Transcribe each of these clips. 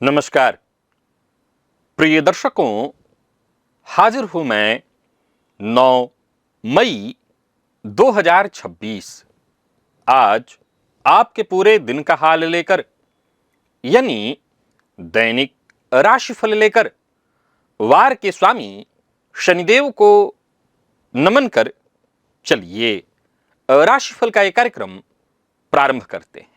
नमस्कार प्रिय दर्शकों, हाजिर हूं मैं 9 मई 2026। आज आपके पूरे दिन का हाल लेकर, यानी दैनिक राशिफल लेकर वार के स्वामी शनिदेव को नमन कर चलिए राशिफल का एक कार्यक्रम प्रारंभ करते हैं।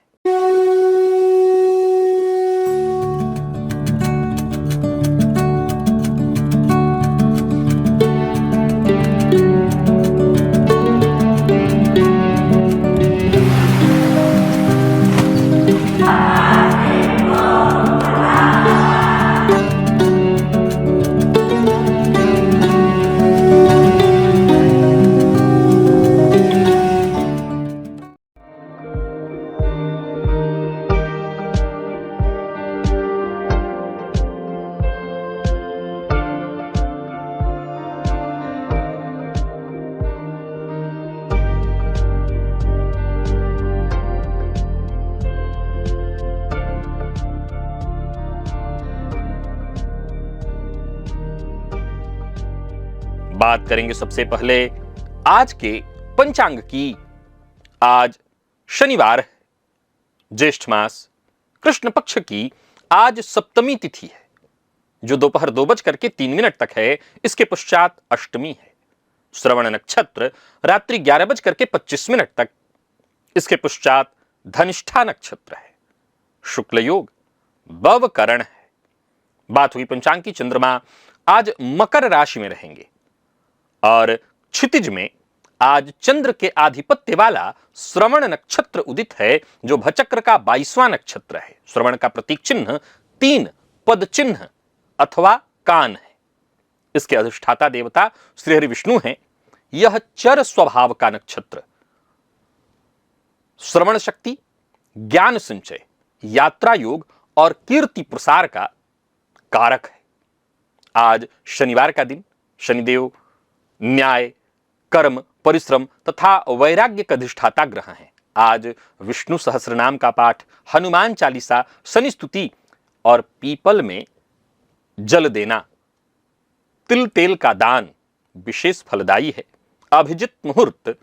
बात करेंगे सबसे पहले आज के पंचांग की। आज शनिवार है, ज्येष्ठ मास कृष्ण पक्ष की आज सप्तमी तिथि है, जो दोपहर 2:03 तक है। इसके पश्चात अष्टमी है। श्रवण नक्षत्र रात्रि 11:25 तक। इसके पश्चात धनिष्ठा नक्षत्र है। शुक्ल योग भवकरण है। बात हुई पंचांग की। चंद्रमा आज मकर राशि में रहेंगे और क्षितिज में आज चंद्र के आधिपत्य वाला श्रवण नक्षत्र उदित है, जो भचक्र का 22वां नक्षत्र है। श्रवण का प्रतीक चिन्ह 3 पद चिन्ह अथवा कान है। इसके अधिष्ठाता देवता श्री हरि विष्णु हैं। यह चर स्वभाव का नक्षत्र श्रवण शक्ति, ज्ञान संचय, यात्रा योग और कीर्ति प्रसार का कारक है। आज शनिवार का दिन शनिदेव न्याय, कर्म, परिश्रम तथा वैराग्य का अधिष्ठाता ग्रह हैं। आज विष्णु सहस्रनाम का पाठ, हनुमान चालीसा, शनि स्तुति और पीपल में जल देना, तिल तेल का दान विशेष फलदायी है। अभिजित मुहूर्त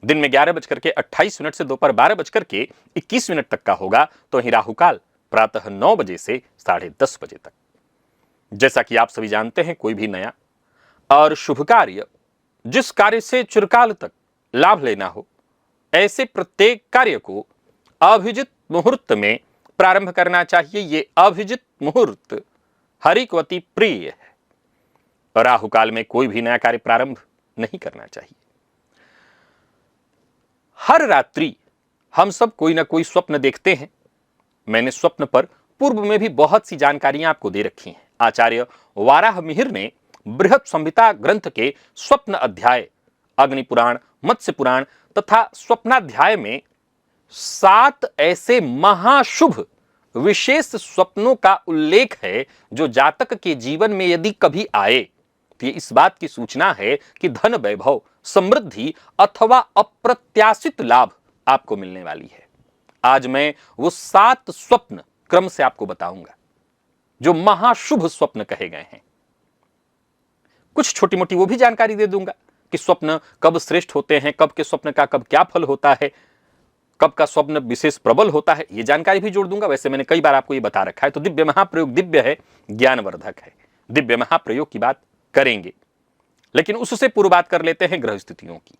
दिन में 11:28 से दोपहर 12:21 तक का होगा। तो वहीं राहुकाल प्रातः 9 बजे से 10:30 बजे तक। जैसा कि आप सभी जानते हैं, कोई भी नया और शुभ कार्य, जिस कार्य से चिरकाल तक लाभ लेना हो, ऐसे प्रत्येक कार्य को अभिजित मुहूर्त में प्रारंभ करना चाहिए। ये अभिजित मुहूर्त हरिकवती प्रिय है। राहुकाल में कोई भी नया कार्य प्रारंभ नहीं करना चाहिए। हर रात्रि हम सब कोई ना कोई स्वप्न देखते हैं। मैंने स्वप्न पर पूर्व में भी बहुत सी जानकारियां आपको दे रखी हैं। आचार्य वाराह मिहिर ने बृहद संहिता ग्रंथ के स्वप्न अध्याय, अग्नि पुराण, मत्स्य पुराण तथा स्वप्नाध्याय में 7 ऐसे महाशुभ विशेष स्वप्नों का उल्लेख है, जो जातक के जीवन में यदि कभी आए तो ये इस बात की सूचना है कि धन, वैभव, समृद्धि अथवा अप्रत्याशित लाभ आपको मिलने वाली है। आज मैं वो 7 स्वप्न क्रम से आपको बताऊंगा, जो महाशुभ स्वप्न कहे गए हैं। कुछ छोटी मोटी वो भी जानकारी दे दूंगा कि स्वप्न कब श्रेष्ठ होते हैं, कब के स्वप्न का कब क्या फल होता है, कब का स्वप्न विशेष प्रबल होता है, ये जानकारी भी जोड़ दूंगा। वैसे मैंने कई बार आपको ये बता रखा है। तो दिव्य महाप्रयोग दिव्य है, ज्ञानवर्धक है। दिव्य महाप्रयोग की बात करेंगे, लेकिन उससे पूर्व बात कर लेते हैं ग्रह स्थितियों की।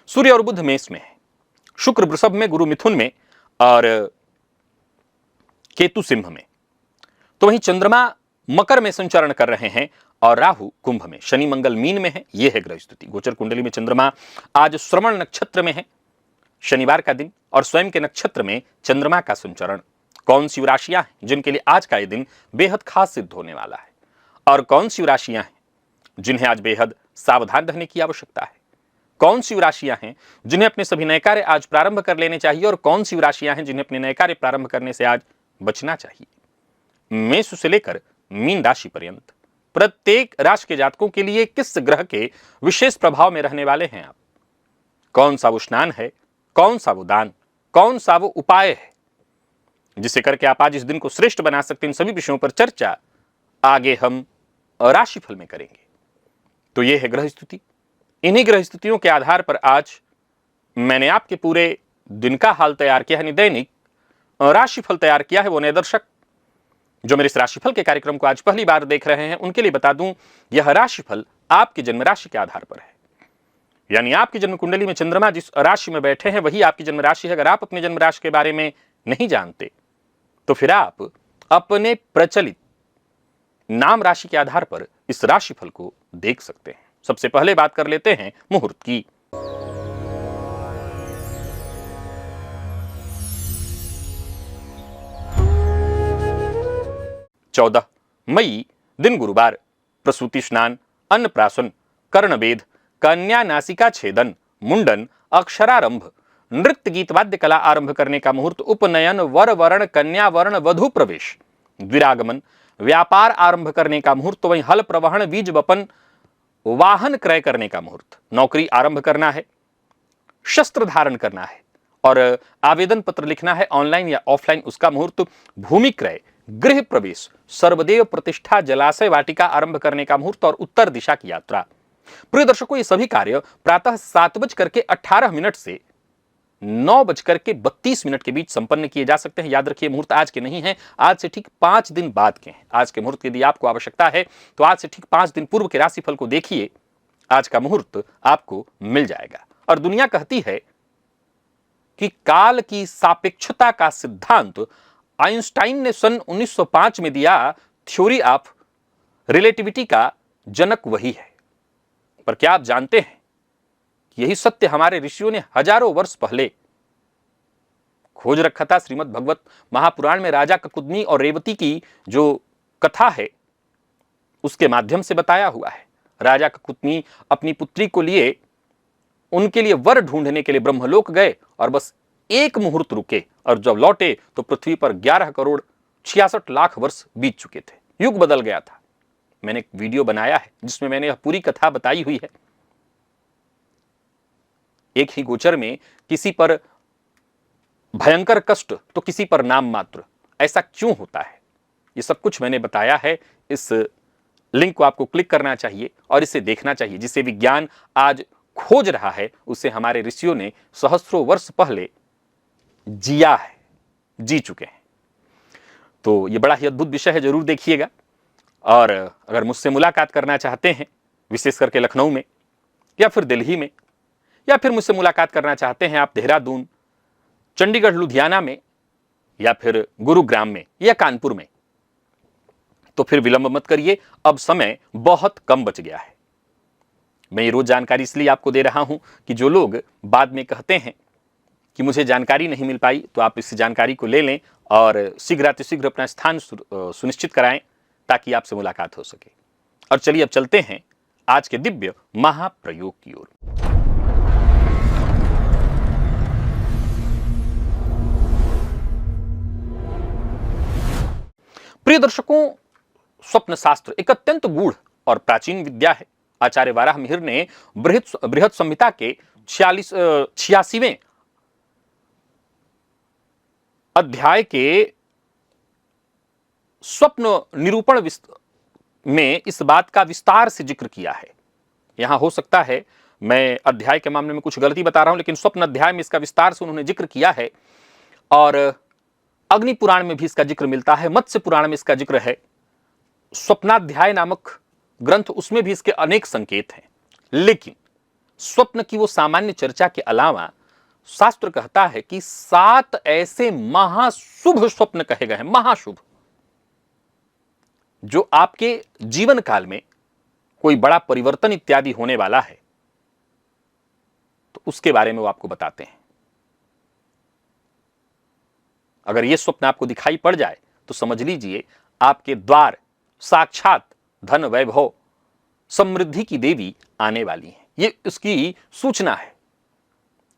सूर्य और बुध मेष में है, शुक्र वृषभ में, गुरु मिथुन में और केतु सिंह में। तो वहीं चंद्रमा मकर में संचरण कर रहे हैं और राहु कुंभ में, शनि मंगल मीन में है। यह है ग्रह स्थिति। गोचर कुंडली में चंद्रमा आज श्रवण नक्षत्र में है, शनिवार का दिन, और स्वयं के नक्षत्र में चंद्रमा का संचरण। कौन सी राशियां हैं जिनके लिए आज का यह दिन बेहद खास सिद्ध होने वाला है, और कौन सी राशियां हैं जिन्हें आज बेहद सावधान रहने की आवश्यकता है? कौन सी राशियां हैं जिन्हें अपने सभी नए कार्य आज प्रारंभ कर लेने चाहिए, और कौन सी राशियां हैं जिन्हें अपने नए कार्य प्रारंभ करने से आज बचना चाहिए? मेष से लेकर मीन राशि पर्यंत प्रत्येक राशि के जातकों के लिए किस ग्रह के विशेष प्रभाव में रहने वाले हैं आप, कौन सा वो स्नान है, कौन सा वो दान, कौन सा वो उपाय है जिसे करके आप आज इस दिन को श्रेष्ठ बना सकते हैं। इन सभी विषयों पर चर्चा आगे हम राशिफल में करेंगे। तो यह है ग्रह स्थिति। इन्हीं ग्रह स्थितियों के आधार पर आज मैंने आपके पूरे दिन का हाल तैयार किया है, दैनिक राशिफल तैयार किया है। वो नए दर्शक जो मेरे इस राशिफल के कार्यक्रम को आज पहली बार देख रहे हैं, उनके लिए बता दूं, यह राशिफल आपकी जन्म राशि के आधार पर है। यानी आपकी जन्म कुंडली में चंद्रमा जिस राशि में बैठे हैं वही आपकी जन्म राशि है। अगर आप अपने जन्म राशि के बारे में नहीं जानते तो फिर आप अपने प्रचलित नाम राशि के आधार पर इस राशिफल को देख सकते हैं। सबसे पहले बात कर लेते हैं मुहूर्त की। 14 मई दिन गुरुवार, प्रसूति स्नान, अन्नप्राशन, कर्णवेद, कन्या नासिका छेदन, मुंडन, अक्षरारंभ, नृत्य गीत वाद्य कला आरंभ करने का मुहूर्त, उपनयन, वर वर्ण कन्या वर्ण वधु प्रवेश, द्विरागमन, व्यापार आरंभ करने का मुहूर्त, वहीं हल प्रवहन बीज वपन वाहन क्रय करने का मुहूर्त, नौकरी आरंभ करना है, शस्त्र धारण करना है और आवेदन पत्र लिखना है ऑनलाइन या ऑफलाइन, उसका मुहूर्त, भूमि क्रय, गृह प्रवेश, सर्वदेव प्रतिष्ठा, जलाशय वाटिका आरंभ करने का मुहूर्त और उत्तर दिशा की यात्रा। प्रिय दर्शकों, ये सभी कार्य प्रातः 7:18 से 9:32 के बीच संपन्न किए जा सकते हैं। याद रखिए, मुहूर्त आज के नहीं है, आज से ठीक 5 दिन बाद के हैं। आज के मुहूर्त यदि आपको आवश्यकता है तो आज से ठीक 5 दिन पूर्व के राशिफल को देखिए, आज का मुहूर्त आपको मिल जाएगा। और दुनिया कहती है कि काल की सापेक्षता का सिद्धांत आइंस्टाइन ने सन 1905 में दिया। थ्योरी ऑफ रिलेटिविटी का जनक वही है। पर क्या आप जानते हैं कि यही सत्य हमारे ऋषियों ने हजारों वर्ष पहले खोज रखा था। श्रीमद् भगवत महापुराण में राजा ककुदमी और रेवती की जो कथा है उसके माध्यम से बताया हुआ है। राजा ककुदमी अपनी पुत्री को लिए उनके लिए वर ढूंढने के लिए ब्रह्मलोक गए और बस एक मुहूर्त रुके और जब लौटे तो पृथ्वी पर 11,66,00,000 वर्ष बीत चुके थे। युग बदल गया था। मैंने एक वीडियो बनाया है जिसमें मैंने यह पूरी कथा बताई हुई है। एक ही गोचर में किसी पर भयंकर कष्ट तो किसी पर नाम मात्र, ऐसा क्यों होता है, ये सब कुछ मैंने बताया है। इस लिंक को आपको क्लिक करना चाहिए और इसे देखना चाहिए। जिसे विज्ञान आज खोज रहा है उसे हमारे ऋषियों ने सहस्त्रों वर्ष पहले जिया है, जी चुके हैं। तो ये बड़ा ही अद्भुत विषय है, जरूर देखिएगा। और अगर मुझसे मुलाकात करना चाहते हैं, विशेष करके लखनऊ में या फिर दिल्ली में, या फिर मुझसे मुलाकात करना चाहते हैं आप देहरादून, चंडीगढ़, लुधियाना में या फिर गुरुग्राम में या कानपुर में, तो फिर विलंब मत करिए। अब समय बहुत कम बच गया है। मैं ये रोज जानकारी इसलिए आपको दे रहा हूं कि जो लोग बाद में कहते हैं कि मुझे जानकारी नहीं मिल पाई, तो आप इस जानकारी को ले लें और शीघ्रातिशीघ्र अपना स्थान सुनिश्चित कराएं ताकि आपसे मुलाकात हो सके। और चलिए अब चलते हैं आज के दिव्य महाप्रयोग की ओर। प्रिय दर्शकों, स्वप्न शास्त्र एक अत्यंत गूढ़ और प्राचीन विद्या है। आचार्य वाराह मिहिर ने बृहत संहिता के 86वें अध्याय के स्वप्न निरूपण में इस बात का विस्तार से जिक्र किया है। यहां हो सकता है मैं अध्याय के मामले में कुछ गलती बता रहा हूं, लेकिन स्वप्न अध्याय में इसका विस्तार से उन्होंने जिक्र किया है। और अग्नि पुराण में भी इसका जिक्र मिलता है, मत्स्य पुराण में इसका जिक्र है, स्वप्नाध्याय नामक ग्रंथ, उसमें भी इसके अनेक संकेत हैं। लेकिन स्वप्न की वो सामान्य चर्चा के अलावा शास्त्र कहता है कि 7 ऐसे महाशुभ स्वप्न कहे गए हैं, महाशुभ, जो आपके जीवन काल में कोई बड़ा परिवर्तन इत्यादि होने वाला है, तो उसके बारे में वो आपको बताते हैं। अगर ये स्वप्न आपको दिखाई पड़ जाए तो समझ लीजिए आपके द्वार साक्षात धन, वैभव, समृद्धि की देवी आने वाली है। ये उसकी सूचना है।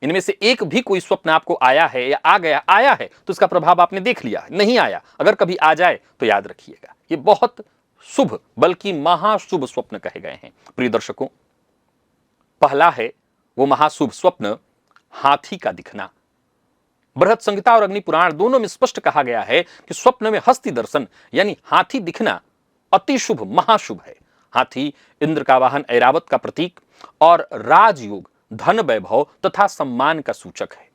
इनमें से एक भी कोई स्वप्न आपको आया है या आ गया, आया है तो इसका प्रभाव आपने देख लिया, नहीं आया अगर कभी आ जाए तो याद रखिएगा, ये बहुत शुभ बल्कि महाशुभ स्वप्न कहे गए हैं। प्रिय दर्शकों, पहला है वो महाशुभ स्वप्न हाथी का दिखना। बृहद संहिता और अग्नि पुराण दोनों में स्पष्ट कहा गया है कि स्वप्न में हस्ती दर्शन यानी हाथी दिखना अति शुभ महाशुभ है। हाथी इंद्र का वाहन ऐरावत का प्रतीक और राजयोग, धन वैभव तथा सम्मान का सूचक है।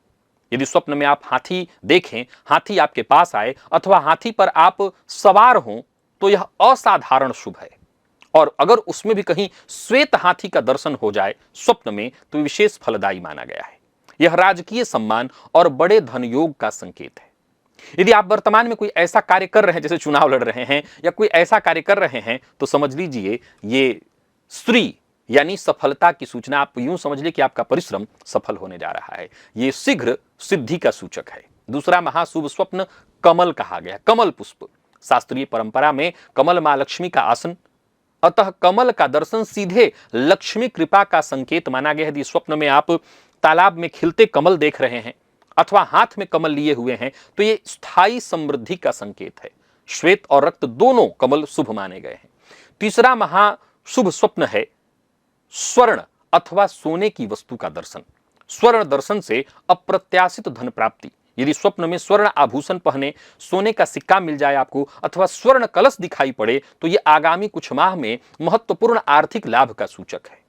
यदि स्वप्न में आप हाथी देखें, हाथी आपके पास आए अथवा हाथी पर आप सवार हों तो यह असाधारण शुभ है। और अगर उसमें भी कहीं श्वेत हाथी का दर्शन हो जाए स्वप्न में तो विशेष फलदायी माना गया है। यह राजकीय सम्मान और बड़े धन योग का संकेत है। यदि आप वर्तमान में कोई ऐसा कार्य कर रहे हैं, जैसे चुनाव लड़ रहे हैं या कोई ऐसा कार्य कर रहे हैं, तो समझ लीजिए ये श्री यानी सफलता की सूचना। आप यूं समझ लीजिए कि आपका परिश्रम सफल होने जा रहा है। ये शीघ्र सिद्धि का सूचक है। दूसरा महाशुभ स्वप्न कमल कहा गया। कमल पुष्प शास्त्रीय परंपरा में कमल मां लक्ष्मी का आसन, अतः कमल का दर्शन सीधे लक्ष्मी कृपा का संकेत माना गया है। यदि स्वप्न में आप तालाब में खिलते कमल देख रहे हैं अथवा हाथ में कमल लिए हुए हैं तो ये स्थायी समृद्धि का संकेत है। श्वेत और रक्त दोनों कमल शुभ माने गए हैं। तीसरा महाशुभ स्वप्न है स्वर्ण अथवा सोने की वस्तु का दर्शन। स्वर्ण दर्शन से अप्रत्याशित धन प्राप्ति। यदि स्वप्न में स्वर्ण आभूषण पहने, सोने का सिक्का मिल जाए आपको अथवा स्वर्ण कलश दिखाई पड़े तो यह आगामी कुछ माह में महत्वपूर्ण आर्थिक लाभ का सूचक है।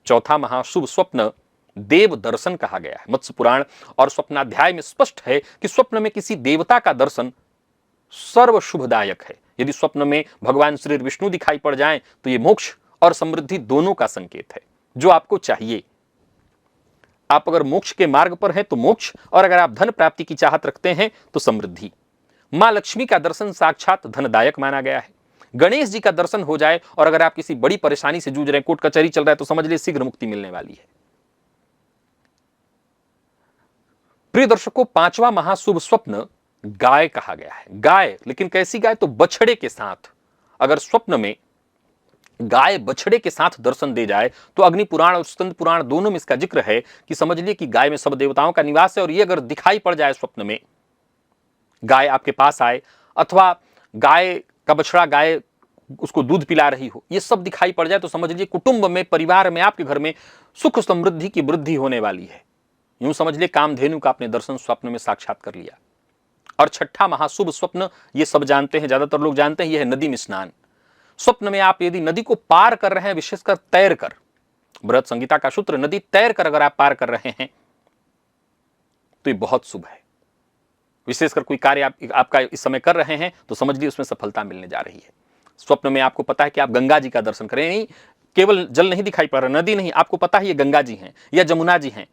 चौथा महाशुभ स्वप्न देव दर्शन कहा गया है। मत्स्य पुराण और स्वप्नाध्याय में स्पष्ट है कि स्वप्न में किसी देवता का दर्शन सर्व शुभदायक है। यदि स्वप्न में भगवान श्री विष्णु दिखाई पड़ जाएं तो यह मोक्ष और समृद्धि दोनों का संकेत है, जो आपको चाहिए। आप अगर मोक्ष के मार्ग पर हैं तो मोक्ष, और अगर आप धन प्राप्ति की चाहत रखते हैं तो समृद्धि। मां लक्ष्मी का दर्शन साक्षात धनदायक माना गया है। गणेश जी का दर्शन हो जाए और अगर आप किसी बड़ी परेशानी से जूझ रहे हैं, कोर्ट कचहरी चल रहा है, तो समझ लीजिए शीघ्र मुक्ति मिलने वाली है। प्रिय दर्शकों, पांचवा महाशुभ स्वप्न गाय कहा गया है। गाय, लेकिन कैसी गाय? तो बछड़े के साथ। अगर स्वप्न में गाय बछड़े के साथ दर्शन दे जाए तो अग्नि पुराण और स्कंद पुराण दोनों में इसका जिक्र है कि समझ लीजिए कि गाय में सब देवताओं का निवास है। और ये अगर दिखाई पड़ जाए स्वप्न में, गाय आपके पास आए अथवा गाय का बछड़ा गाय उसको दूध पिला रही हो, ये सब दिखाई पड़ जाए तो समझ लीजिए कुटुंब में, परिवार में, आपके घर में सुख समृद्धि की वृद्धि होने वाली है। यूं समझ लीजिए कामधेनु का आपने दर्शन स्वप्न में साक्षात कर लिया। और छठा महाशुभ स्वप्न, ये सब जानते हैं, ज्यादातर लोग जानते हैं, यह है नदी में स्नान। स्वप्न में आप यदि नदी को पार कर रहे हैं, विशेषकर तैर कर, बृहद संहिता का सूत्र नदी तैर कर अगर आप पार कर रहे हैं तो ये बहुत शुभ है। विशेषकर कोई कार्य आपका इस समय कर रहे हैं तो समझ लीजिए उसमें सफलता मिलने जा रही है। स्वप्न में आपको पता है कि आप गंगा जी का दर्शन करें, नहीं केवल जल नहीं दिखाई पड़ रहा, नदी नहीं, आपको पता है ये गंगा जी हैं या जमुना जी हैं,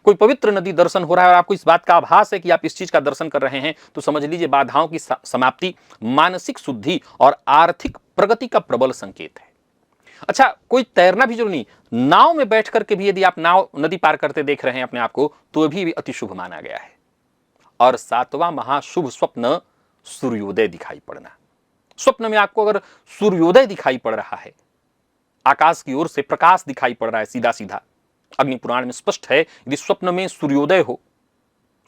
कोई पवित्र नदी दर्शन हो रहा है और आपको इस बात का आभास है कि आप इस चीज का दर्शन कर रहे हैं तो समझ लीजिए बाधाओं की समाप्ति, मानसिक शुद्धि और आर्थिक प्रगति का प्रबल संकेत है। अच्छा, कोई तैरना भी जरूरी नहीं, नाव में बैठ करके भी यदि आप नाव नदी पार करते देख रहे हैं अपने आप को तो भी अति शुभ माना गया है। और सातवां महाशुभ स्वप्न सूर्योदय दिखाई पड़ना। स्वप्न में आपको अगर सूर्योदय दिखाई पड़ रहा है, आकाश की ओर से प्रकाश दिखाई पड़ रहा है सीधा सीधा, अग्नि पुराण में स्पष्ट है यदि स्वप्न में सूर्योदय हो,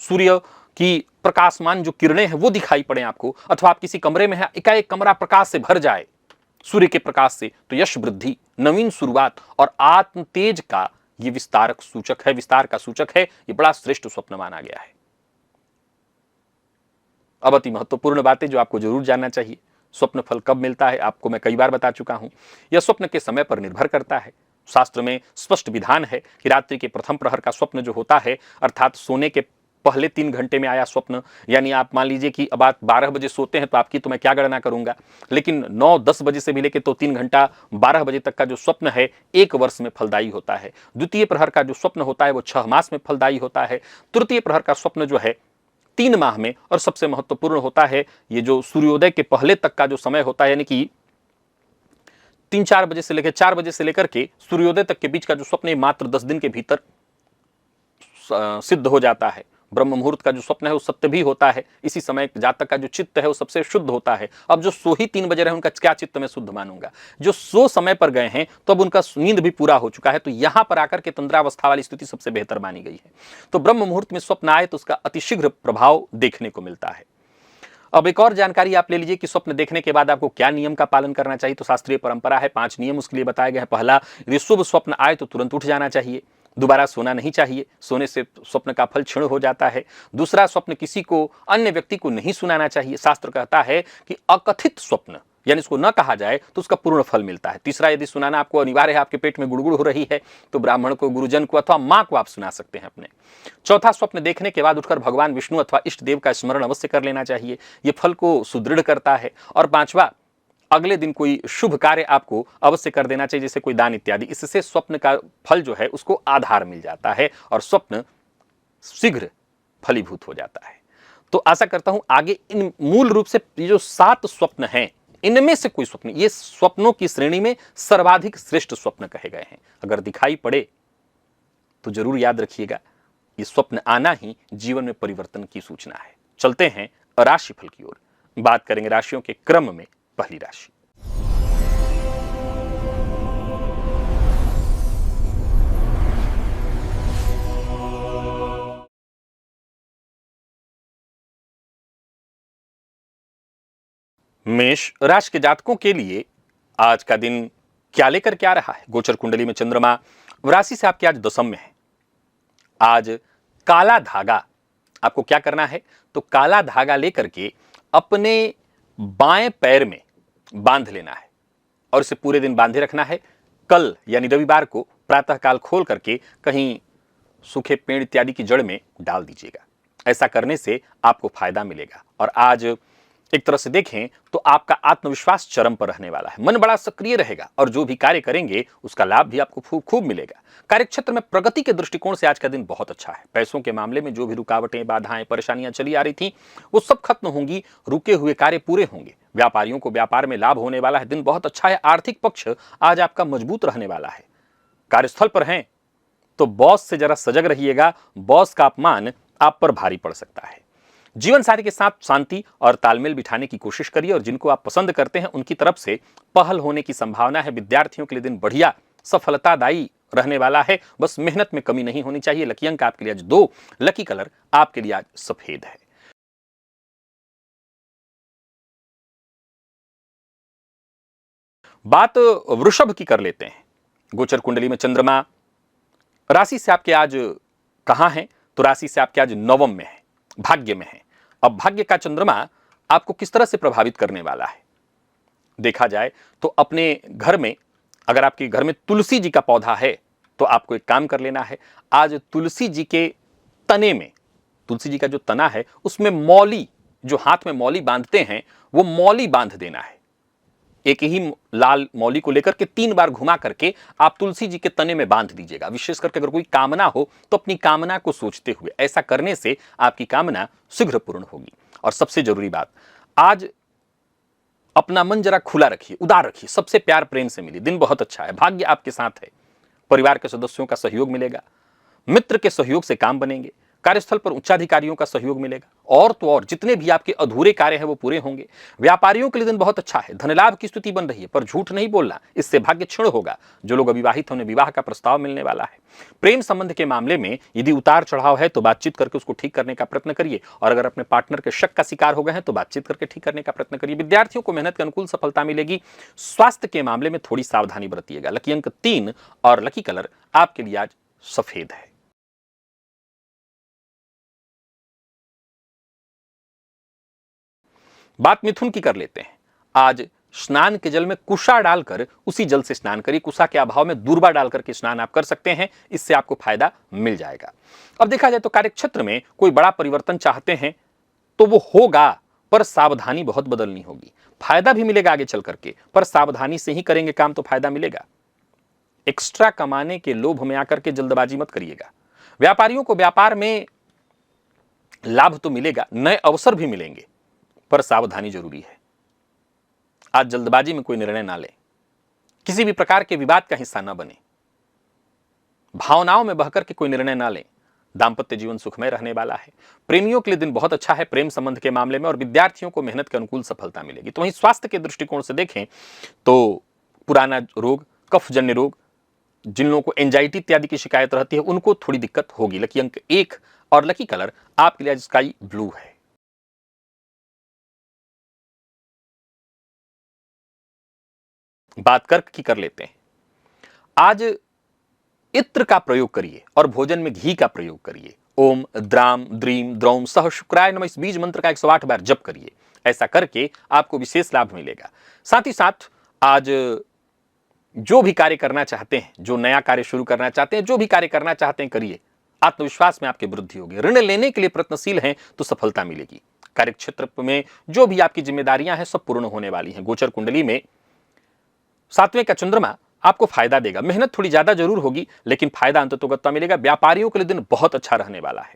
सूर्य की प्रकाशमान जो किरणें हैं वो दिखाई पड़े आपको, अथवा आप किसी कमरे में हैं, एकाएक कमरा प्रकाश से भर जाए सूर्य के प्रकाश से, तो यश वृद्धि, नवीन शुरुआत और आत्म तेज का ये विस्तारक सूचक है, विस्तार का सूचक है। ये बड़ा श्रेष्ठ स्वप्न माना गया है। अब अति महत्वपूर्ण बातें जो आपको जरूर जानना चाहिए। स्वप्न फल कब मिलता है आपको मैं कई बार बता चुका हूं। यह स्वप्न के समय पर निर्भर करता है। शास्त्र में स्पष्ट विधान है कि रात्रि के प्रथम प्रहर का स्वप्न जो होता है, अर्थात सोने के पहले 3 घंटे में आया स्वप्न, यानी आप मान लीजिए कि अब आप 12 बजे सोते हैं तो आपकी तो मैं क्या गणना करूंगा, लेकिन 9-10 बजे से भी लेकर तो 3 घंटा 12 बजे तक का जो स्वप्न है 1 वर्ष में फलदायी होता है। द्वितीय प्रहर का जो स्वप्न होता है वो 6 मास में फलदायी होता है। तृतीय प्रहर का स्वप्न जो है 3 माह में, और सबसे महत्वपूर्ण होता है ये जो सूर्योदय के पहले तक का जो समय होता है, यानी कि 3-4 बजे से लेकर 4 बजे से लेकर के सूर्योदय तक के बीच का जो स्वप्न है मात्र 10 दिन के भीतर सिद्ध हो जाता है। ब्रह्म मुहूर्त का जो स्वप्न है वो सत्य भी होता है। इसी समय जातक का जो चित्त है वो सबसे शुद्ध होता है। अब जो सो ही 3 बजे रहे उनका क्या चित्त में शुद्ध मानूंगा, जो सो समय पर गए हैं तो अब उनका नींद भी पूरा हो चुका है, तो यहां पर आकर के तंद्रावस्था वाली स्थिति सबसे बेहतर मानी गई है। तो ब्रह्म मुहूर्त में स्वप्न आए तो उसका अतिशीघ्र प्रभाव देखने को मिलता है। अब एक और जानकारी आप ले लीजिए कि स्वप्न देखने के बाद आपको क्या नियम का पालन करना चाहिए। तो शास्त्रीय परंपरा है, 5 नियम उसके लिए बताए गए हैं। पहला, यदि शुभ स्वप्न आए तो तुरंत उठ जाना चाहिए। दोबारा सोना नहीं चाहिए, सोने से स्वप्न का फल क्षीण हो जाता है। दूसरा, स्वप्न किसी को, अन्य व्यक्ति को नहीं सुनाना चाहिए। शास्त्र कहता है कि अकथित स्वप्न, यानी इसको न कहा जाए तो उसका पूर्ण फल मिलता है। तीसरा, यदि सुनाना आपको अनिवार्य है, आपके पेट में गुड़गुड़ हो रही है, तो ब्राह्मण को, गुरुजन को अथवा मां को आप सुना सकते हैं अपने। चौथा, स्वप्न देखने के बाद उठकर भगवान विष्णु अथवा इष्ट देव का स्मरण अवश्य कर लेना चाहिए, यह फल को सुदृढ़ करता है। और पांचवा, अगले दिन कोई शुभ कार्य आपको अवश्य कर देना चाहिए, जैसे कोई दान इत्यादि। इससे स्वप्न का फल जो है उसको आधार मिल जाता है और स्वप्न शीघ्र फलीभूत हो जाता है। तो आशा करता हूं आगे इन मूल रूप से ये जो 7 स्वप्न हैं, इनमें से कोई स्वप्न, ये स्वप्नों की श्रेणी में सर्वाधिक श्रेष्ठ स्वप्न कहे गए हैं। अगर दिखाई पड़े तो जरूर याद रखिएगा, ये स्वप्न आना ही जीवन में परिवर्तन की सूचना है। चलते हैं राशिफल की ओर, बात करेंगे राशियों के क्रम में। पहली राशि, मेष राशि के जातकों के लिए आज का दिन क्या लेकर के आ रहा है? गोचर कुंडली में चंद्रमा राशि से आपके आज दशम में है। आज काला धागा, आपको क्या करना है? तो काला धागा लेकर के अपने बाएं पैर में बांध लेना है और इसे पूरे दिन बांधे रखना है। कल यानी रविवार को प्रातःकाल खोल करके कहीं सूखे पेड़ इत्यादि की जड़ में डाल दीजिएगा। ऐसा करने से आपको फायदा मिलेगा। और आज एक तरह से देखें तो आपका आत्मविश्वास चरम पर रहने वाला है, मन बड़ा सक्रिय रहेगा और जो भी कार्य करेंगे उसका लाभ भी आपको खूब खूब मिलेगा। कार्यक्षेत्र में प्रगति के दृष्टिकोण से आज का दिन बहुत अच्छा है। पैसों के मामले में जो भी रुकावटें, बाधाएं, परेशानियां चली आ रही थी वो सब खत्म होंगी, रुके हुए कार्य पूरे होंगे। व्यापारियों को व्यापार में लाभ होने वाला है, दिन बहुत अच्छा है। आर्थिक पक्ष आज आपका मजबूत रहने वाला है। कार्यस्थल पर हैं तो बॉस से जरा सजग रहिएगा, बॉस का अपमान आप पर भारी पड़ सकता है। जीवन साथी के साथ शांति और तालमेल बिठाने की कोशिश करिए और जिनको आप पसंद करते हैं उनकी तरफ से पहल होने की संभावना है। विद्यार्थियों के लिए दिन बढ़िया सफलतादायी रहने वाला है, बस मेहनत में कमी नहीं होनी चाहिए। लकी अंक आपके लिए आज 2, लकी कलर आपके लिए आज सफेद है। बात वृषभ की कर लेते हैं। गोचर कुंडली में चंद्रमा राशि से आपके आज कहां है? तो राशि से आपके आज नवम में है, भाग्य में है। अब भाग्य का चंद्रमा आपको किस तरह से प्रभावित करने वाला है देखा जाए तो अपने घर में, अगर आपके घर में तुलसी जी का पौधा है तो आपको एक काम कर लेना है। आज तुलसी जी के तने में, तुलसी जी का जो तना है उसमें मौली, जो हाथ में मौली बांधते हैं वो मौली बांध देना है। एक ही लाल मौली को लेकर के 3 बार घुमा करके आप तुलसी जी के तने में बांध दीजिएगा। विशेष करके अगर कोई कामना हो तो अपनी कामना को सोचते हुए, ऐसा करने से आपकी कामना शीघ्र पूर्ण होगी। और सबसे जरूरी बात, आज अपना मन जरा खुला रखिए, उदार रखिए, सबसे प्यार प्रेम से मिलिए। दिन बहुत अच्छा है, भाग्य आपके साथ है। परिवार के सदस्यों का सहयोग मिलेगा, मित्र के सहयोग से काम बनेंगे, कार्यस्थल पर उच्चाधिकारियों का सहयोग मिलेगा। और तो और जितने भी आपके अधूरे कार्य हैं वो पूरे होंगे। व्यापारियों के लिए दिन बहुत अच्छा है, धन लाभ की स्थिति बन रही है, पर झूठ नहीं बोलना, इससे भाग्य क्षीण होगा। जो लोग अविवाहित हैं उन्हें विवाह का प्रस्ताव मिलने वाला है। प्रेम संबंध के मामले में यदि उतार चढ़ाव है तो बातचीत करके उसको ठीक करने का प्रयत्न करिए। और अगर अपने पार्टनर के शक का शिकार हो गए हैं तो बातचीत करके ठीक करने का प्रयत्न करिए। विद्यार्थियों को मेहनत के अनुकूल सफलता मिलेगी। स्वास्थ्य के मामले में थोड़ी सावधानी बरतिएगा। लकी अंक 3 और लकी कलर आपके लिए आज सफेद है। बात मिथुन की कर लेते हैं। आज स्नान के जल में कुशा डालकर उसी जल से स्नान करिए। कुशा के अभाव में दूर्वा डालकर के स्नान आप कर सकते हैं, इससे आपको फायदा मिल जाएगा। अब देखा जाए तो कार्यक्षेत्र में कोई बड़ा परिवर्तन चाहते हैं तो वो होगा, पर सावधानी बहुत बदलनी होगी। फायदा भी मिलेगा आगे चल करके, पर सावधानी से ही करेंगे काम तो फायदा मिलेगा। एक्स्ट्रा कमाने के लोभ में आकर के जल्दबाजी मत करिएगा। व्यापारियों को व्यापार में लाभ तो मिलेगा, नए अवसर भी मिलेंगे, पर सावधानी जरूरी है। आज जल्दबाजी में कोई निर्णय ना लें, किसी भी प्रकार के विवाद का हिस्सा ना बने, भावनाओं में बहकर के कोई निर्णय ना लें। दांपत्य जीवन सुखमय रहने वाला है। प्रेमियों के लिए दिन बहुत अच्छा है प्रेम संबंध के मामले में, और विद्यार्थियों को मेहनत के अनुकूल सफलता मिलेगी। तो वहीं स्वास्थ्य के दृष्टिकोण से देखें तो पुराना रोग, कफजन्य रोग, जिन लोगों को एंजाइटी इत्यादि की शिकायत रहती है उनको थोड़ी दिक्कत होगी। लकी अंक 1 और लकी कलर आपके लिए आज स्काई ब्लू है। बात कर्क की कर लेते हैं। आज इत्र का प्रयोग करिए और भोजन में घी का प्रयोग करिए। ओम द्राम द्रीम द्रौम सह शुक्राय नमः इस बीज मंत्र का 108 बार जप करिए। ऐसा करके आपको विशेष लाभ मिलेगा। साथ ही साथ आज जो भी कार्य करना चाहते हैं, जो नया कार्य शुरू करना चाहते हैं, जो भी कार्य करना चाहते हैं करिए। आत्मविश्वास में आपकी वृद्धि होगी। ऋण लेने के लिए प्रयत्नशील हैं तो सफलता मिलेगी। कार्यक्षेत्र में जो भी आपकी जिम्मेदारियां हैं सब पूर्ण होने वाली हैं। गोचर कुंडली में 7वें का चंद्रमा आपको फायदा देगा। मेहनत थोड़ी ज्यादा जरूर होगी लेकिन फायदा अंततोगत्वा मिलेगा। व्यापारियों के लिए दिन बहुत अच्छा रहने वाला है।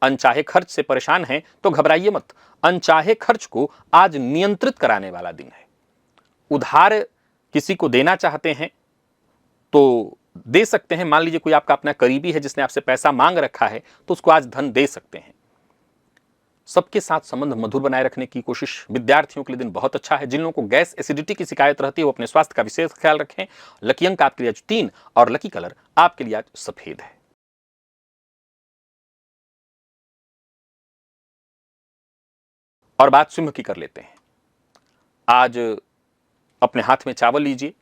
अनचाहे खर्च से परेशान हैं तो घबराइए मत। अनचाहे खर्च को आज नियंत्रित कराने वाला दिन है। उधार किसी को देना चाहते हैं तो दे सकते हैं। मान लीजिए कोई आपका अपना करीबी है जिसने आपसे पैसा मांग रखा है तो उसको आज धन दे सकते हैं। सबके साथ संबंध मधुर बनाए रखने की कोशिश। विद्यार्थियों के लिए दिन बहुत अच्छा है। जिन लोगों को गैस एसिडिटी की शिकायत रहती है वो अपने स्वास्थ्य का विशेष ख्याल रखें। लकी अंक आपके लिए आज 3 और लकी कलर आपके लिए आज सफेद है। और बात सिंह की कर लेते हैं। आज अपने हाथ में चावल लीजिए,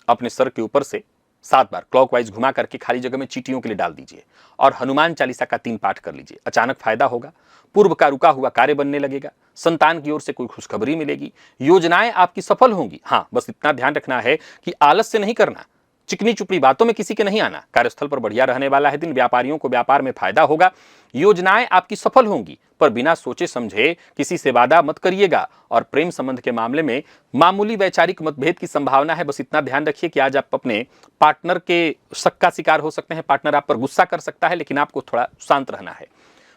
अपने सर के ऊपर से 7 बार क्लॉकवाइज घुमा करके खाली जगह में चींटियों के लिए डाल दीजिए और हनुमान चालीसा का 3 पाठ कर लीजिए। अचानक फायदा होगा। पूर्व का रुका हुआ कार्य बनने लगेगा। संतान की ओर से कोई खुशखबरी मिलेगी। योजनाएं आपकी सफल होंगी। हाँ, बस इतना ध्यान रखना है कि आलस से नहीं करना, चिकनी चुपड़ी बातों में किसी के नहीं आना। कार्यस्थल पर बढ़िया रहने वाला है दिन। व्यापारियों को व्यापार में फायदा होगा। योजनाएं आपकी सफल होंगी पर बिना सोचे समझे किसी से वादा मत करिएगा। और प्रेम संबंध के मामले में मामूली वैचारिक मतभेद की संभावना है। बस इतना ध्यान रखिए कि आज आप अपने पार्टनर के शक का शिकार हो सकते हैं। पार्टनर आप पर गुस्सा कर सकता है लेकिन आपको थोड़ा शांत रहना है।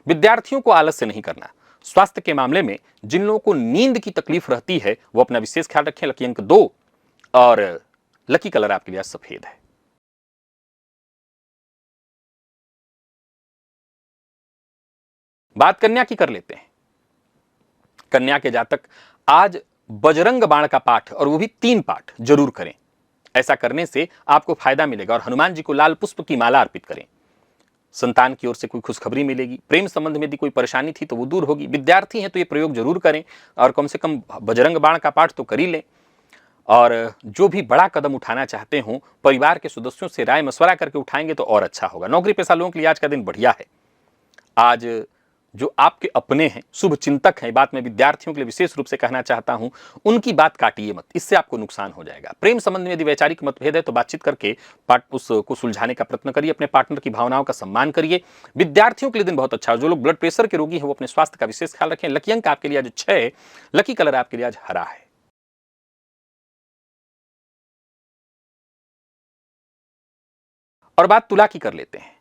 विद्यार्थियों को आलस्य नहीं करना। स्वास्थ्य के मामले में जिन लोगों को नींद की तकलीफ रहती है वो अपना विशेष ख्याल रखें। लकी अंक 2 और लकी कलर आपके लिए सफेद है। बात कन्या की कर लेते हैं। कन्या के जातक आज बजरंग बाण का पाठ और वो भी 3 पाठ जरूर करें। ऐसा करने से आपको फायदा मिलेगा। और हनुमान जी को लाल पुष्प की माला अर्पित करें। संतान की ओर से कोई खुशखबरी मिलेगी। प्रेम संबंध में यदि कोई परेशानी थी तो वो दूर होगी। विद्यार्थी हैं तो ये प्रयोग जरूर करें और कम से कम बजरंग बाण का पाठ तो कर ही लें। और जो भी बड़ा कदम उठाना चाहते हो परिवार के सदस्यों से राय मशवरा करके उठाएंगे तो और अच्छा होगा। नौकरी पेशा लोगों के लिए आज का दिन बढ़िया है। आज जो आपके अपने हैं, शुभ चिंतक हैं, बात में विद्यार्थियों के लिए विशेष रूप से कहना चाहता हूं, उनकी बात काटिए मत, इससे आपको नुकसान हो जाएगा। प्रेम संबंध में यदि वैचारिक मतभेद है तो बातचीत करके उसको सुलझाने का प्रयत्न करिए। अपने पार्टनर की भावनाओं का सम्मान करिए। विद्यार्थियों के लिए दिन बहुत अच्छा है। जो लोग ब्लड प्रेशर के रोगी हैं वो अपने स्वास्थ्य का विशेष ख्याल रखें। लकी अंक आपके लिए आज 6, लकी कलर आपके लिए आज हरा है। और बात तुला की कर लेते हैं।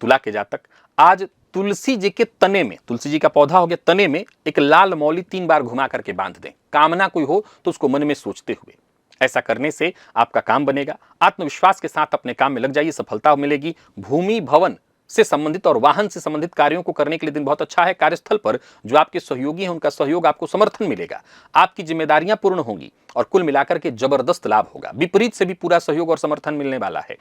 तुला के जातक आज तुलसी जी के तने में, तुलसी जी का पौधा हो गया, तने में एक लाल मौली 3 बार घुमा करके बांध दें। कामना कोई हो तो उसको मन में सोचते हुए। ऐसा करने से आपका काम बनेगा। आत्मविश्वास के साथ अपने काम में लग जाइए, सफलता मिलेगी। भूमि भवन से संबंधित और वाहन से संबंधित कार्यों को करने के लिए दिन बहुत अच्छा है। कार्यस्थल पर जो आपके सहयोगी हैं उनका सहयोग, आपको समर्थन मिलेगा। आपकी जिम्मेदारियां पूर्ण होंगी और कुल मिलाकर के जबरदस्त लाभ होगा। विपरीत से भी पूरा सहयोग और समर्थन मिलने वाला है।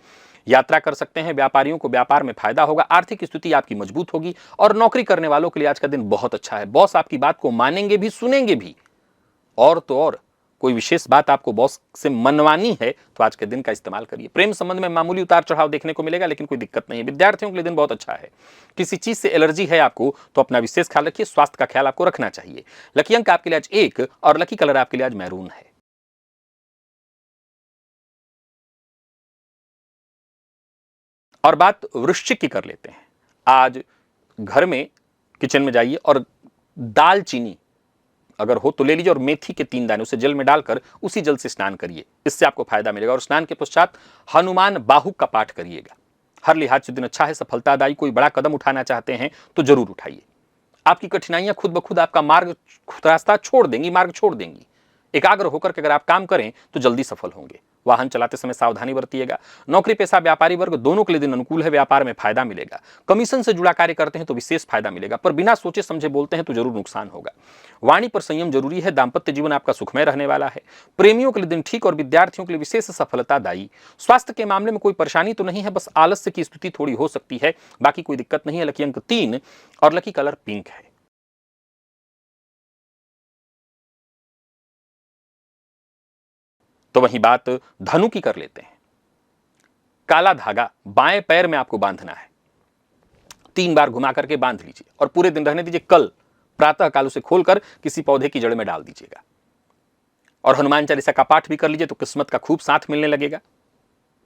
यात्रा कर सकते हैं। व्यापारियों को व्यापार में फायदा होगा। आर्थिक स्थिति आपकी मजबूत होगी। और नौकरी करने वालों के लिए आज का दिन बहुत अच्छा है। बॉस आपकी बात को मानेंगे भी, सुनेंगे भी। और तो और कोई विशेष बात आपको बॉस से मनवानी है तो आज के दिन का इस्तेमाल करिए। प्रेम संबंध में मामूली उतार चढ़ाव देखने को मिलेगा लेकिन कोई दिक्कत नहीं है। विद्यार्थियों के लिए दिन बहुत अच्छा है। किसी चीज से एलर्जी है आपको तो अपना विशेष ख्याल रखिए। स्वास्थ्य का ख्याल आपको रखना चाहिए। लकी अंक आपके लिए आज 1 और लकी कलर आपके लिए आज मैरून है। और बात वृश्चिक की कर लेते हैं। आज घर में किचन में जाइए और दालचीनी अगर हो तो ले लीजिए और मेथी के 3 दाने उसे जल में डालकर उसी जल से स्नान करिए। इससे आपको फायदा मिलेगा। और स्नान के पश्चात हनुमान बाहु का पाठ करिएगा। हर लिहाज से दिन अच्छा है, सफलतादायी। कोई बड़ा कदम उठाना चाहते हैं तो जरूर उठाइए। आपकी कठिनाइयां खुद ब खुद आपका रास्ता छोड़ देंगी, मार्ग छोड़ देंगी। एकाग्र होकर के अगर आप काम करें तो जल्दी सफल होंगे। वाहन चलाते समय सावधानी बरतिएगा। नौकरी पेशा व्यापारी वर्ग दोनों के लिए दिन अनुकूल है। व्यापार में फायदा मिलेगा। कमीशन से जुड़ा कार्य करते हैं तो विशेष फायदा मिलेगा पर बिना सोचे समझे बोलते हैं तो जरूर नुकसान होगा। वाणी पर संयम जरूरी है। दाम्पत्य जीवन आपका सुखमय रहने वाला है। प्रेमियों के लिए दिन ठीक और विद्यार्थियों के लिए विशेष सफलतादायी। स्वास्थ्य के मामले में कोई परेशानी तो नहीं है, बस आलस्य की स्थिति थोड़ी हो सकती है, बाकी कोई दिक्कत नहीं है। लकी अंक 3 और लकी कलर पिंक है। तो वही बात धनु की कर लेते हैं। काला धागा बाएं पैर में आपको बांधना है, 3 बार घुमा करके बांध लीजिए और पूरे दिन रहने दीजिए। कल प्रातः काल उसे खोलकर किसी पौधे की जड़ में डाल दीजिएगा और हनुमान चालीसा का पाठ भी कर लीजिए तो किस्मत का खूब साथ मिलने लगेगा,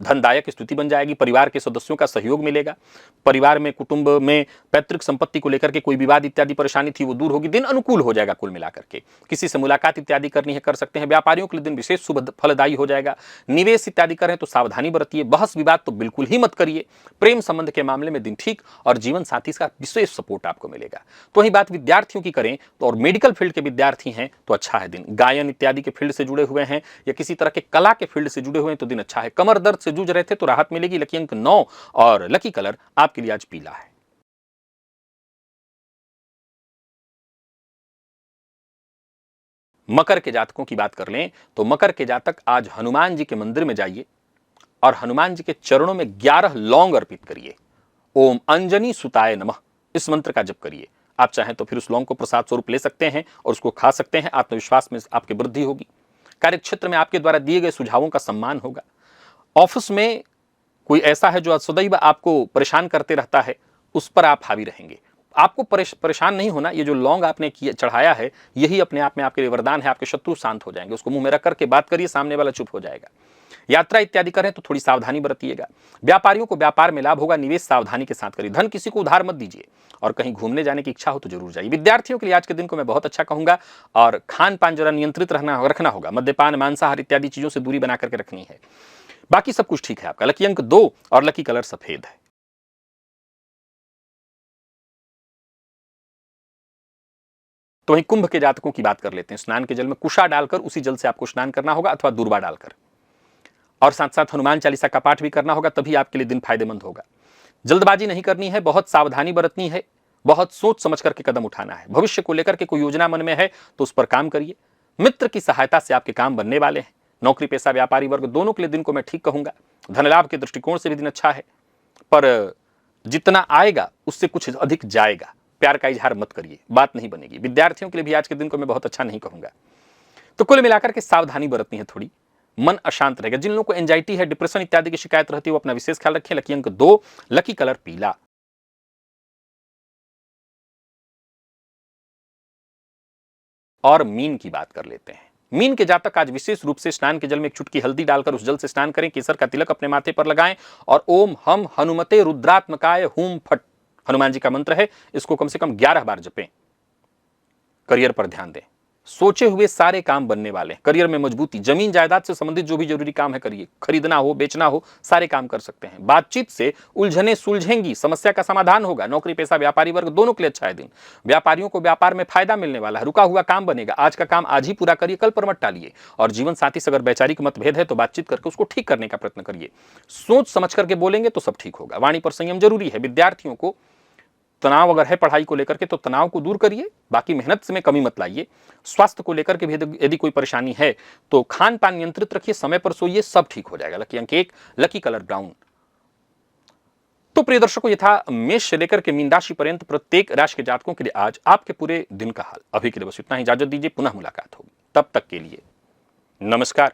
धनदायक स्थिति बन जाएगी, परिवार के सदस्यों का सहयोग मिलेगा, परिवार में कुटुंब में पैतृक संपत्ति को लेकर के कोई विवाद इत्यादि परेशानी थी वो दूर होगी, दिन अनुकूल हो जाएगा। कुल मिलाकर के किसी से मुलाकात इत्यादि करनी है कर सकते हैं। व्यापारियों के लिए दिन विशेष शुभ फलदायी हो जाएगा। निवेश इत्यादि करें तो सावधानी बरतिए, बहस विवाद तो बिल्कुल ही मत करिए। प्रेम संबंध के मामले में दिन ठीक और जीवन साथी का विशेष सपोर्ट आपको मिलेगा। तो वही बात विद्यार्थियों की करें तो और मेडिकल फील्ड के विद्यार्थी हैं तो अच्छा है दिन। गायन इत्यादि के फील्ड से जुड़े हुए हैं या किसी तरह के कला के फील्ड से जुड़े हुए हैं तो दिन अच्छा है। कमर दर्द से जूझ रहे थे तो राहत मिलेगी। लकी अंक 9 और लकी कलर आपके लिए आज पीला है। मकर के जातकों की बात कर लें तो मकर के जातक आज हनुमान जी के मंदिर में जाइए और हनुमान जी के चरणों में 11 लौंग अर्पित करिए। ओम अंजनी सुताय नमः इस मंत्र का जप करिए। आप चाहें तो फिर उस लौंग को प्रसाद स्वरूप ले सकते हैं और उसको खा सकते हैं। आत्मविश्वास में आपकी वृद्धि होगी। कार्यक्षेत्र में आपके द्वारा दिए गए सुझावों का सम्मान होगा। ऑफिस में कोई ऐसा है जो सदैव आपको परेशान करते रहता है, उस पर आप हावी रहेंगे। आपको परेशान नहीं होना। ये जो लौंग आपने चढ़ाया है यही अपने आप में आपके लिए वरदान है। आपके शत्रु शांत हो जाएंगे। उसको मुंह में रख करके बात करिए, सामने वाला चुप हो जाएगा। यात्रा इत्यादि करें तो थोड़ी सावधानी बरतिएगा। व्यापारियों को व्यापार में लाभ होगा। निवेश सावधानी के साथ करिए। धन किसी को उधार मत दीजिए और कहीं घूमने जाने की इच्छा हो तो जरूर जाइए। विद्यार्थियों के लिए आज के दिन को मैं बहुत अच्छा कहूंगा और खान पान जरा नियंत्रित रखना होगा। मद्यपान मांसाहार इत्यादि चीजों से दूरी बना करके रखनी है। बाकी सब कुछ ठीक है आपका। लकी अंक 2 और लकी कलर सफेद है। तो वहीं कुंभ के जातकों की बात कर लेते हैं। स्नान के जल में कुशा डालकर उसी जल से आपको स्नान करना होगा अथवा दूर्वा डालकर, और साथ साथ हनुमान चालीसा का पाठ भी करना होगा, तभी आपके लिए दिन फायदेमंद होगा। जल्दबाजी नहीं करनी है, बहुत सावधानी बरतनी है, बहुत सोच समझ करके कदम उठाना है। भविष्य को लेकर के कोई योजना मन में है तो उस पर काम करिए। मित्र की सहायता से आपके काम बनने वाले हैं। नौकरी पेशा व्यापारी वर्ग दोनों के लिए दिन को मैं ठीक कहूंगा। धन लाभ के दृष्टिकोण से भी दिन अच्छा है, पर जितना आएगा उससे कुछ अधिक जाएगा। प्यार का इजहार मत करिए, बात नहीं बनेगी। विद्यार्थियों के लिए भी आज के दिन को मैं बहुत अच्छा नहीं कहूंगा। तो कुल मिलाकर के सावधानी बरतनी है थोड़ी, मन अशांत रहेगा। जिन लोगों को एंजाइटी है, डिप्रेशन इत्यादि की शिकायत रहती है वो अपना विशेष ख्याल रखें। लकी अंक 2, लकी कलर पीला। और मीन की बात कर लेते हैं। मीन के जातक आज विशेष रूप से स्नान के जल में एक चुटकी हल्दी डालकर उस जल से स्नान करें। केसर का तिलक अपने माथे पर लगाएं और ओम हम हनुमते रुद्रात्मकाय हुम फट हनुमान जी का मंत्र है, इसको कम से कम 11 बार जपें। करियर पर ध्यान दें। सोचे हुए सारे काम बनने वाले हैं। करियर में मजबूती, जमीन जायदाद से संबंधित जो भी जरूरी काम है करिए। खरीदना हो, बेचना हो, सारे काम कर सकते हैं। बातचीत से उलझने सुलझेंगी, समस्या का समाधान होगा। नौकरी पेशा व्यापारी वर्ग दोनों के लिए अच्छा है दिन। व्यापारियों को व्यापार में फायदा मिलने वाला है। रुका हुआ काम बनेगा। आज का काम आज ही पूरा करिए, कल पर मत टालिए। और जीवन साथी से अगर वैचारिक मतभेद है तो बातचीत करके उसको ठीक करने का प्रयत्न करिए। सोच समझ करके बोलेंगे तो सब ठीक होगा। वाणी पर संयम जरूरी है। विद्यार्थियों को तनाव अगर है पढ़ाई को लेकर के तो तनाव को दूर करिए, बाकी मेहनत में कमी मत लाइए। स्वास्थ्य को लेकर के भी यदि कोई परेशानी है तो खान पान नियंत्रित रखिए, समय पर सोइए, सब ठीक हो जाएगा। लकी अंक 1, लकी कलर ब्राउन। तो प्रिय दर्शकों, ये था मेष से लेकर के मीन राशि पर्यंत प्रत्येक राशि के जातकों के लिए आज आपके पूरे दिन का हाल। अभी के लिए बस इतना ही। इजाजत दीजिए, पुनः मुलाकात होगी। तब तक के लिए नमस्कार।